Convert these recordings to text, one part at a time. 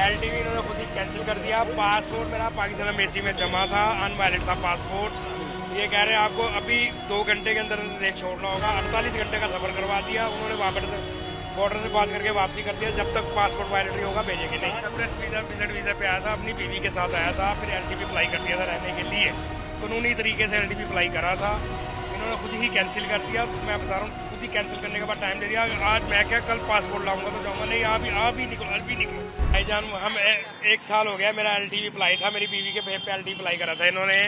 LTV इन्होंने खुद ही cancel कर दिया। पासपोर्ट मेरा पाकिस्तान एम्बेसी में जमा था, अनवैलिड था पासपोर्ट। ये कह रहे हैं आपको अभी 2 घंटे के अंदर देश छोड़ना होगा। 48 घंटे का सफर करवा दिया उन्होंने। वापस बॉर्डर से बात करके वापसी कर दिया। जब तक पासपोर्ट वैलिड नहीं होगा भेजेंगे नहीं। टूरिस्ट वीज़ा विजिट वीज़ा पे आया था, अपनी बीवी के साथ आया था, फिर एलटीवी अप्लाई कर दिया था रहने के लिए। कानूनी तरीके से एलटीवी अप्लाई करा था, इन्होंने खुद ही कैंसिल कर दिया। मैं बता रहा हूँ, खुद ही कैंसिल करने के बाद टाइम दे दिया। आज मैं क्या कल पासपोर्ट लाऊंगा तो जाऊंगा नहीं। आप ही निकलो, अभी निकलो। भाईजान हम 1 साल हो गया मेरा एलटीवी अप्लाई था, मेरी बीवी के पे एलटीवी अप्लाई करा था इन्होंने।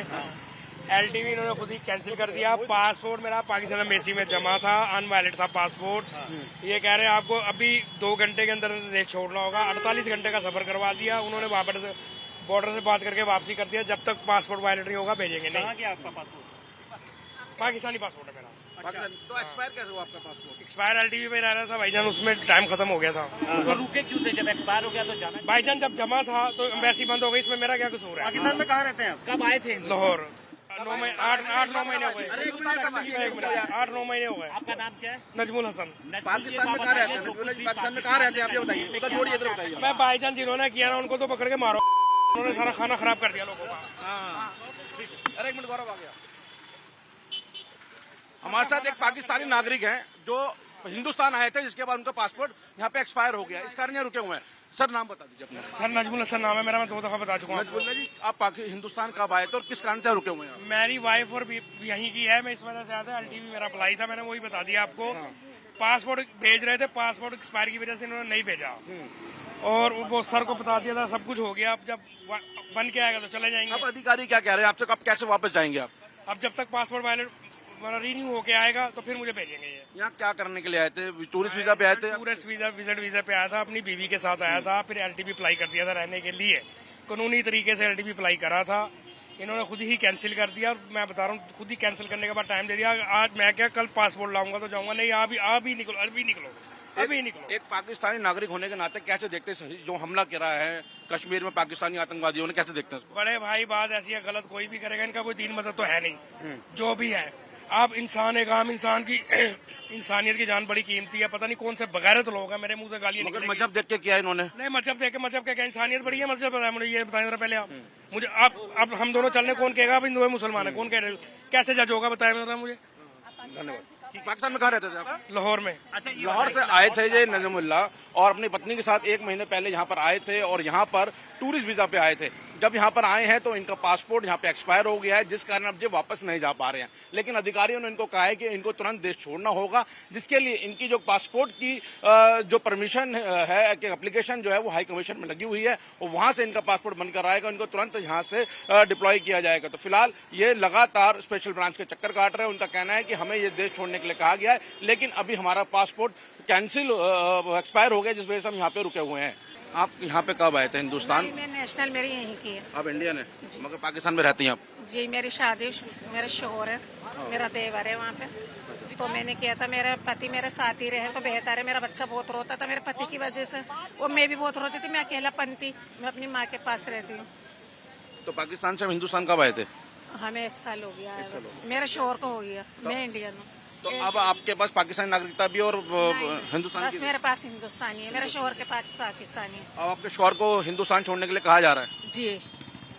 एलटीवी इन्होंने खुद ही कैंसिल कर दिया। पासपोर्ट मेरा पाकिस्तान एम्बेसी में जमा था, अनवैलिड था पासपोर्ट। ये कह रहे हैं आपको अभी 2 घंटे के अंदर देश छोड़ना होगा। 48 घंटे का सफर करवा दिया उन्होंने। वापस बॉर्डर से बात करके वापसी कर दिया। जब तक पासपोर्ट वैलिड नहीं होगा भेजेंगे नहीं। आपका पासपोर्ट पाकिस्तानी पासपोर्ट है मेरा। तो एक्सपायर कैसे हुआ आपका पासपोर्ट? एक्सपायर एलटीवी में रह रहा था भाईजान, उसमें टाइम खत्म हो गया था। तो रुके क्यों थे? जब एक्सपायर हो गया तो जाना। भाईजान जब जमा था तो एम्बेसी बंद हो गई, इसमें मेरा क्या कसूर है? पाकिस्तान में कहाँ रहते हैं आप? कब आए थे? लाहौर। 8-9 महीने हो गए। 8-9 महीने हो गए। आपका नाम क्या है? नजमुल हसन। पाकिस्तान में कहाँ रहते हैं? पाकिस्तान में कहाँ रहते हैं आप ये बताइए। उधर छोड़िए, इधर बताइए। मैं भाईजान जिन्होंने किया ना उनको तो पकड़ के मारो। उन्होंने सारा खाना खराब कर दिया लोगों का। अरे 1 मिनट, गौरव आ गया। हमारे साथ एक पाकिस्तानी नागरिक हैं जो हिंदुस्तान आए थे, जिसके बाद उनका पासपोर्ट यहाँ पे एक्सपायर हो गया, इस कारण यहाँ रुके हुए हैं। सर नाम बता दीजिए अपना। सर नजमुल हसन नाम है मेरा, मैं 2 दफा बता चुका हूँ। नजमुल्ला जी, आप हिंदुस्तान कब आए थे और किस कारण से रुके हुए हैं? मेरी वाइफ और यहीं की है, मैं इस वजह से आया था। एलटीवी मेरा अप्लाई था, मैंने वही बता दिया आपको। पासपोर्ट भेज रहे थे, पासपोर्ट एक्सपायर की वजह से इन्होंने नहीं भेजा और वो सर को बता दिया था, सब कुछ हो गया। अब जब बन के आएगा तो चले जाएंगे। अब अधिकारी क्या कह रहे हैं आपसे? कब कैसे वापस जाएंगे आप? अब जब तक पासपोर्ट वैलिड रिन्यू होके आएगा तो फिर मुझे भेजेंगे। ये यहाँ क्या करने के लिए आए थे? टूरिस्ट वीजा पे आए थे? टूरिस्ट वीजा विजिट वीजा पे आया था, अपनी बीवी के साथ आया था, फिर एलटीवी अप्लाई कर दिया था रहने के लिए। कानूनी तरीके से एलटीवी अप्लाई करा था, इन्होंने खुद ही कैंसिल कर दिया। मैं बता रहा हूँ, खुद ही कैंसिल करने के बाद टाइम दे दिया। आज मैं क्या कल पासपोर्ट लाऊंगा तो जाऊंगा नहीं। आप ही निकलो, अभी निकलो, अभी निकलो। एक पाकिस्तानी नागरिक होने के नाते कैसे देखते हैं जो हमला करा है कश्मीर में पाकिस्तानी आतंकवादियों ने, कैसे देखते हैं? बड़े भाई बात ऐसी है, गलत कोई भी करेगा, इनका कोई दीन मजहब तो है नहीं। जो भी है, आप इंसान, एक आम इंसान की इंसानियत की जान बड़ी कीमती है। पता नहीं कौन से बगैरत लोग हैं, मेरे मुंह से गालियां निकलेंगी। मजहब देख के किया इन्होंने? नहीं, मजहब देख के मजहब क्या, इंसानियत बड़ी है मजहब है। मुझे ये बताएं जरा पहले आप मुझे। आप हम दोनों चलने कौन कहेगा? आप हिंदू है मुसलमान है, कौन कह रहे? कैसे जज होगा बताएं जरा मुझे। धन्यवाद। पाकिस्तान में कहाँ रहते थे आप? लाहौर में। अच्छा, लाहौर से आए थे ये नजमुल्ला और अपनी पत्नी के साथ 1 महीने पहले यहाँ पर आए थे और यहाँ पर टूरिस्ट वीजा पे आए थे। जब यहाँ पर आए हैं तो इनका पासपोर्ट यहाँ पे एक्सपायर हो गया है, जिस कारण अब ये वापस नहीं जा पा रहे हैं। लेकिन अधिकारियों ने इनको कहा है कि इनको तुरंत देश छोड़ना होगा, जिसके लिए इनकी जो पासपोर्ट की जो परमिशन है कि एप्लीकेशन जो है वो हाई कमीशन में लगी हुई है और वहां से इनका पासपोर्ट बनकर आएगा, इनको तुरंत यहाँ से डिप्लॉय किया जाएगा। तो फिलहाल ये लगातार स्पेशल ब्रांच के चक्कर काट रहे हैं। उनका कहना है कि हमें ये देश छोड़ने के लिए कहा गया है, लेकिन अभी हमारा पासपोर्ट कैंसिल एक्सपायर हो गया, जिस वजह से हम यहाँ पे रुके हुए हैं। आप यहाँ पे कब आए थे हिंदुस्तान? मैं नेशनल मेरी यहीं की है। आप इंडियन है मगर पाकिस्तान में रहती हैं आप? जी, मेरी शादी, मेरा शोहर है, मेरा देवर है वहाँ पे। तो मैंने किया था, मेरे पति मेरे साथ ही रहे तो बेहतर है। मेरा बच्चा बहुत रोता था मेरे पति की वजह से, और मैं भी बहुत रोती थी। मैं अकेलापन थी, मैं अपनी माँ के पास रहती हूँ। तो पाकिस्तान से हिंदुस्तान कब आए थे? हमें 1 साल हो गया है। मेरे शोहर को हो गया, मैं इंडियन हूँ। तो अब आपके पास पाकिस्तानी नागरिकता भी और हिंदुस्तान बस की? मेरे पास हिंदुस्तानी है, मेरे शोहर के पास पाकिस्तानी है। अब आपके शोहर को हिंदुस्तान छोड़ने के लिए कहा जा रहा है? जी,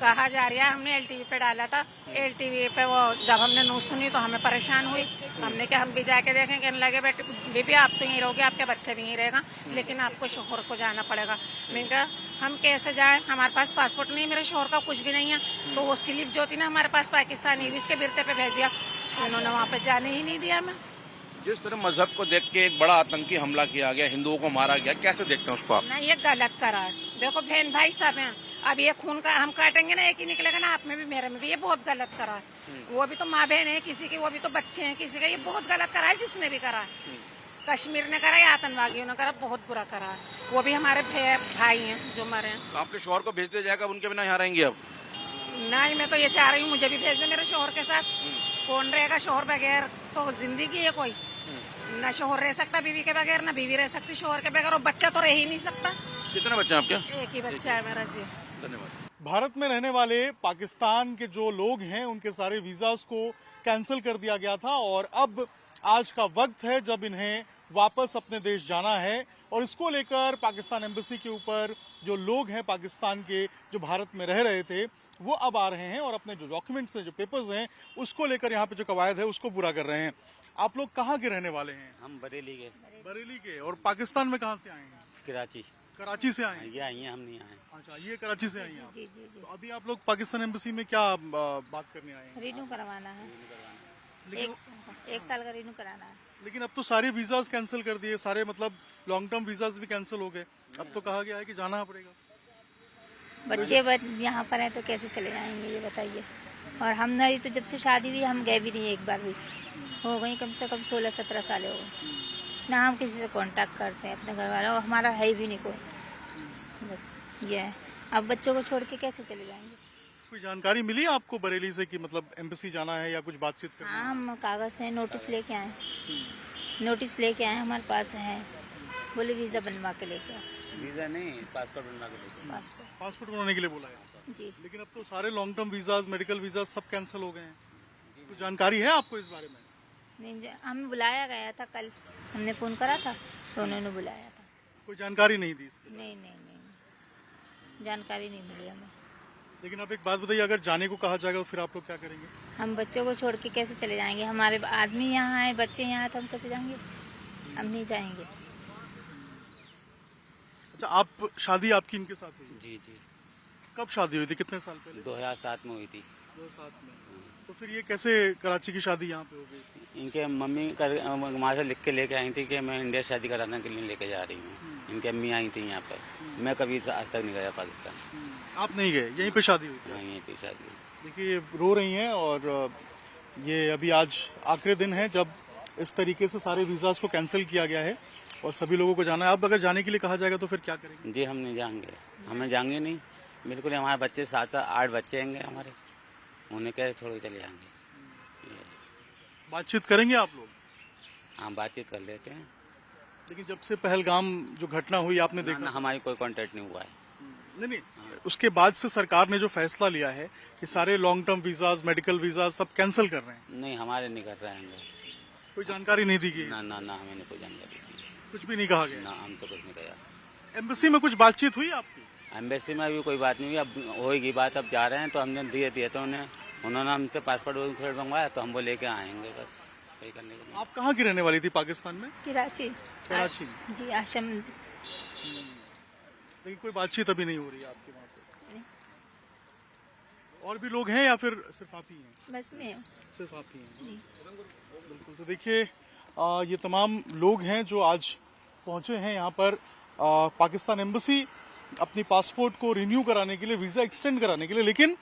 कहा जा रहा है। हमने एलटीवी पे डाला था, एलटीवी पे वो जब हमने न्यूज सुनी तो हमें परेशान हुई। हमने कहा हम भी जाके देखें, कहने लगे बेटे बीबी आप तो यहीं रहोगे, आपके बच्चे भी यहीं रहेगा, लेकिन आपको शोहर को जाना पड़ेगा। मैंने कहा हम कैसे जाएं, हमारे पास पासपोर्ट नहीं, मेरे शोहर का कुछ भी नहीं है। तो वो स्लिप जो थी ना हमारे पास पाकिस्तानी, इसके बिरते पे भेज दिया। इन्होंने वहाँ पे जाने ही नहीं दिया हमें। जिस तरह मजहब को देख के एक बड़ा आतंकी हमला किया गया, हिंदुओं को मारा गया, कैसे देखते हैं उसको आप? नहीं, ये गलत करा है। देखो बहन भाई सब हैं, अब ये खून का हम काटेंगे ना, एक ही निकलेगा ना, आप में भी मेरे में भी। ये बहुत गलत करा है। वो भी तो माँ बहन है किसी की, वो भी तो बच्चे हैं किसी का। ये बहुत गलत करा है जिसने भी करा है। कश्मीर ने करा या आतंकवादियों ने करा, बहुत बुरा करा है। वो भी हमारे भाई हैं जो मरे हैं। तो आपके शोहर को भेज दिया जाएगा, उनके बिना यहाँ रहेंगे अब? नहीं, मैं तो ये चाह रही हूँ मुझे भी भेज दे मेरे शोहर के साथ। कौन रहेगा शोहर बगैर? तो जिंदगी है कोई न शोहर रह सकता बीवी के बगैर, न बीवी रह सकती शोहर के बगैर, और बच्चा तो रह ही नहीं सकता। कितने बच्चे हैं आपके? एक ही बच्चा है मेरा। जी धन्यवाद। भारत में रहने वाले पाकिस्तान के जो लोग हैं उनके सारे वीजास को कैंसिल कर दिया गया था और अब आज का वक्त है जब इन्हें वापस अपने देश जाना है। और इसको लेकर पाकिस्तान एम्बेसी के ऊपर जो लोग हैं पाकिस्तान के, जो भारत में रह रहे थे, वो अब आ रहे हैं और अपने जो डॉक्यूमेंट्स हैं, जो पेपर्स हैं, उसको लेकर यहाँ पे जो कवायद है उसको पूरा कर रहे हैं। आप लोग कहाँ के रहने वाले हैं? हम बरेली के। बरेली के। और पाकिस्तान में कहाँ से आए हैं? कराची। कराची से आए हैं? ये आई हैं, हम नहीं आए। अच्छा, ये कराची से आई हैं। जी जी जी। तो अभी आप लोग पाकिस्तान एम्बेसी में क्या बात करने आए हैं? रिन्यू करवाना है, लेकिन, एक साल का रिन्यू कराना है। लेकिन अब तो सारे वीजाज कैंसिल कर दिए, सारे मतलब लॉन्ग टर्म वीजाज भी कैंसिल हो गए। अब तो कहा गया है कि जाना पड़ेगा। बच्चे यहाँ पर हैं तो कैसे चले जाएंगे ये बताइए। और हम नहीं तो जब से शादी हुई हम गए भी नहीं एक बार भी। हो गई कम से कम 16-17 साल हो गए ना हम किसी से कांटेक्ट करते हैं अपने घर वालों, हमारा है भी नहीं कोई। बस ये है, अब बच्चों को छोड़ के कैसे चले जाएंगे। कोई जानकारी मिली आपको बरेली से कि मतलब एम्बेसी जाना है या कुछ बातचीत करनी है? हाँ, हम कागज से नोटिस लेके आए, नोटिस लेके आए, हमारे पास है। बोले वीजा बनवा के लेके आओ। वीजा नहीं, पासपोर्ट बनवा के लेके। पासपोर्ट बनाने के लिए बोला है जी। लेकिन अब तो सारे long term visas, medical visas सब कैंसिल हो गए हैं। तो जानकारी है आपको इस बारे में? नहीं, हमें बुलाया गया था कल, हमने फोन करा था तो उन्होंने बुलाया था। कोई जानकारी नहीं दी इसके? नहीं नहीं नहीं, जानकारी नहीं मिली हमें। लेकिन अब एक बात बताइए, अगर जाने को कहा जाएगा तो फिर आप लोग क्या करेंगे? हम बच्चों को छोड़ के कैसे चले जाएंगे। हमारे आदमी यहाँ है, बच्चे यहाँ हैं, तो हम कैसे जाएंगे। हम नहीं जाएंगे। अच्छा, आप शादी आपकी इनके साथ हुई? जी जी। कब शादी हुई थी, कितने साल पहले? 2007 में हुई थी। 2007 में। तो फिर ये कैसे कराची की शादी यहाँ पे हो गई? इनके मम्मी वहाँ से लिख के लेके आई थी कि मैं इंडिया शादी कराने के लिए लेके जा रही हूँ। इनकी अम्मी आई थी यहाँ पर। मैं कभी आज तक नहीं गया पाकिस्तान। आप नहीं गए? यहीं पे शादी हुई थी? हाँ, यहीं पे शादी हुई। देखिए, रो रही हैं और ये अभी आज आखिरी दिन है जब इस तरीके से सारे वीजाज को कैंसिल किया गया है और सभी लोगों को जाना है। अब अगर जाने के लिए कहा जाएगा तो फिर क्या करेंगे? जी, हम नहीं जाएंगे, हमें जाएंगे नहीं बिल्कुल। हमारे बच्चे 7-8 बच्चे होंगे हमारे, उन्हें कैसे छोड़ के चले जाएंगे। बातचीत करेंगे आप लोग? हाँ, बातचीत कर लेते हैं। लेकिन जब से पहलगाम जो घटना हुई आपने देखा? ना, हमारी कोई कांटेक्ट नहीं हुआ है। नहीं, उसके बाद से सरकार ने जो फैसला लिया है कि सारे long term visas, medical visas सब कैंसिल कर रहे हैं। नहीं, हमारे नहीं कर रहे हैं। कोई जानकारी नहीं दी गई? ना ना ना, हमें कोई जानकारी नहीं। कुछ भी नहीं कहा गया? ना, हमसे कुछ नहीं कहा। एम्बेसी में कुछ बातचीत हुई आपकी? एम्बेसी में अभी कोई बात नहीं हुई, अब होगी बात। अब जा रहे हैं तो हमने दिए तो उन्होंने हमसे पासपोर्ट मंगवाया तो हम वो लेके आएंगे, बस वही करने के लिए। आप कहाँ की रहने वाली थी पाकिस्तान में? कराची। कराची जी, आश्रम। लेकिन कोई बातचीत अभी नहीं हो रही है आपके वहाँ पे? और भी लोग हैं या फिर सिर्फ आप ही हैं? बस में सिर्फ आप ही हैं? बिल्कुल। तो देखिए, ये तमाम लोग हैं जो आज पहुंचे हैं यहाँ पर पाकिस्तान एम्बेसी अपनी पासपोर्ट को रिन्यू कराने के लिए, वीज़ा एक्सटेंड कराने के लिए। लेकिन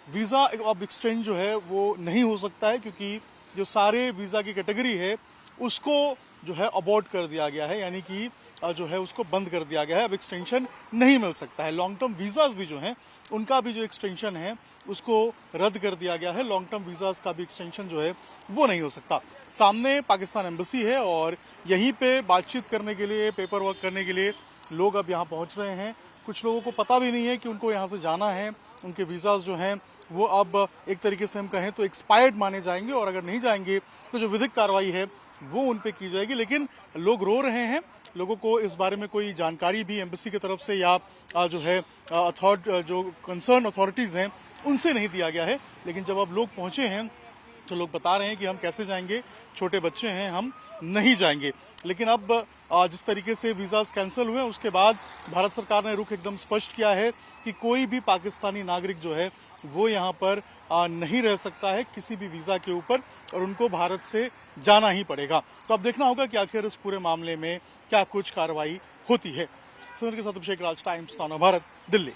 वीज़ा अब एक्सटेंड जो है वो नहीं हो सकता है क्योंकि जो सारे वीज़ा की कैटेगरी है उसको जो है अबॉर्ट कर दिया गया है, यानी कि जो है उसको बंद कर दिया गया है। अब एक्सटेंशन नहीं मिल सकता है। लॉन्ग टर्म वीज़ाज भी जो हैं उनका भी जो एक्सटेंशन है उसको रद्द कर दिया गया है। लॉन्ग टर्म वीज़ाज का भी एक्सटेंशन जो है वो नहीं हो सकता। सामने पाकिस्तान एम्बेसी है और यहीं पे बातचीत करने के लिए, पेपर वर्क करने के लिए लोग अब यहाँ पहुँच रहे हैं। कुछ लोगों को पता भी नहीं है कि उनको यहाँ से जाना है। उनके वीज़ाज जो हैं वो अब एक तरीके से हम कहें तो एक्सपायर्ड माने जाएंगे और अगर नहीं जाएंगे तो जो विधिक कार्रवाई है वो उन पे की जाएगी। लेकिन लोग रो रहे हैं। लोगों को इस बारे में कोई जानकारी भी एम्बेसी की तरफ से या जो है जो कंसर्न अथॉरिटीज़ हैं उनसे नहीं दिया गया है। लेकिन जब अब लोग पहुँचे हैं तो लोग बता रहे हैं कि हम कैसे जाएंगे, छोटे बच्चे हैं, हम नहीं जाएंगे। लेकिन अब जिस तरीके से वीज़ाज कैंसिल हुए उसके बाद भारत सरकार ने रुख एकदम स्पष्ट किया है कि कोई भी पाकिस्तानी नागरिक जो है वो यहाँ पर नहीं रह सकता है किसी भी वीज़ा के ऊपर और उनको भारत से जाना ही पड़ेगा। तो अब देखना होगा कि आखिर इस पूरे मामले में क्या कुछ कार्रवाई होती है। सुंदर के साथ अभिषेक राज, टाइम्स, भारत, दिल्ली।